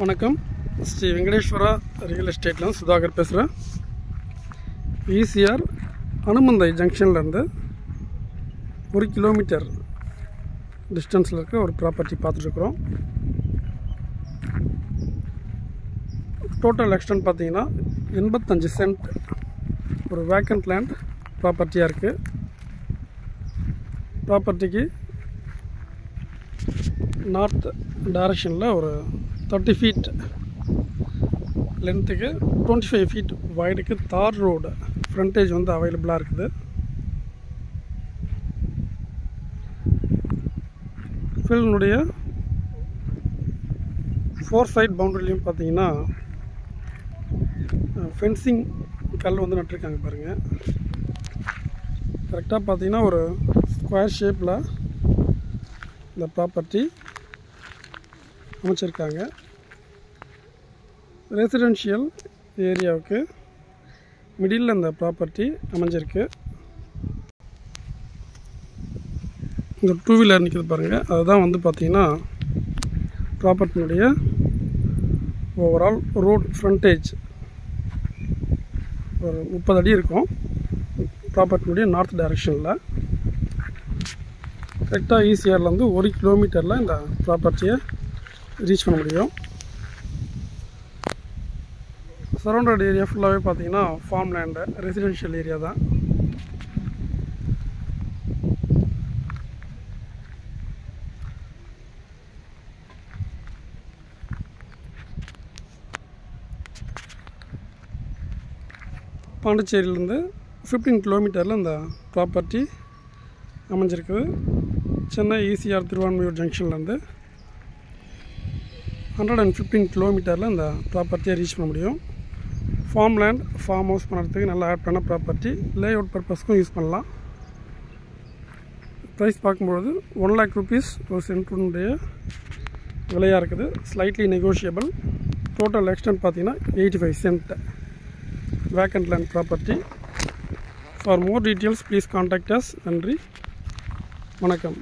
வணக்கம். ஸ்ரீ வெங்கடேஸ்வரா ரியல் எஸ்டேட்லேருந்து சுதாகர் பேசுகிறேன். ECR Anumandai ஜங்ஷன்லேருந்து 1 kilometre டிஸ்டன்ஸில் இருக்க ஒரு ப்ராப்பர்ட்டி பார்த்துட்ருக்குறோம். டோட்டல் எக்ஸ்டென்ட் பார்த்தீங்கன்னா 85 சென்ட் ஒரு வேக்கண்ட் லேண்ட் ப்ராப்பர்ட்டியாக இருக்குது. ப்ராப்பர்ட்டிக்கு நார்த் டைரக்ஷனில் ஒரு 30 ஃபீட் லென்த்துக்கு 25 ஃபீட் வைடுக்கு தார் ரோடு ஃப்ரண்டேஜ் வந்து அவைலபிளாக இருக்குது. ஃபீல்டினுடைய 4 சைட் பவுண்டரிலையும் பார்த்தீங்கன்னா ஃபென்சிங் கல் வந்து நட்டிருக்காங்க பாருங்கள். கரெக்டாக பார்த்தீங்கன்னா ஒரு ஸ்கொயர் ஷேப்பில் இந்த ப்ராப்பர்ட்டி அமைச்சிருக்காங்க. ரெசிடென்ஷியல் ஏரியாவுக்கு மிடில் இந்த ப்ராப்பர்ட்டி அமைஞ்சிருக்கு. இந்த 2 வீலர் நிற்கிது பாருங்கள், அதுதான் வந்து பார்த்திங்கன்னா ப்ராப்பர்ட்டினுடைய ஓவரால் ரோட் ஃப்ரண்டேஜ் ஒரு 30 அடி இருக்கும். ப்ராப்பர்ட்டினுடைய நார்த் டைரக்ஷனில் கரெக்டாக ஈசிஆர்லேருந்து 1 கிலோமீட்டரில் இந்த ப்ராப்பர்ட்டியை ரீச் பண்ண முடியும். சரௌண்டட் ஏரியா ஃபுல்லாகவே பார்த்தீங்கன்னா ஃபார்ம் லேண்டு, ரெசிடென்ஷியல் ஏரியா தான். பாண்டிச்சேரியிலேருந்து 15 கிலோமீட்டரில் இந்த ப்ராப்பர்ட்டி அமைஞ்சிருக்குது. சென்னை ஈசிஆர் திருவான்மையூர் ஜங்ஷன்லேருந்து 115 கிலோமீட்டரில் இந்த ப்ராப்பர்ட்டியை ரீச் பண்ண முடியும். ஃபார்ம் லேண்ட், ஃபார்ம் ஹவுஸ் பண்ணுறதுக்கு நல்லா ஆட் பண்ண ப்ராப்பர்ட்டி, லே அவுட் பர்பஸ்க்கும் யூஸ் பண்ணலாம். ப்ரைஸ் பார்க்கும்பொழுது 1 lakh rupees ஒரு சென்ட்டுடைய விலையாக இருக்குது. Slightly negotiable. டோட்டல் எக்ஸ்டென்ட் பார்த்தீங்கன்னா 85 cent vacant land property. For more details please contact us. நன்றி, வணக்கம்.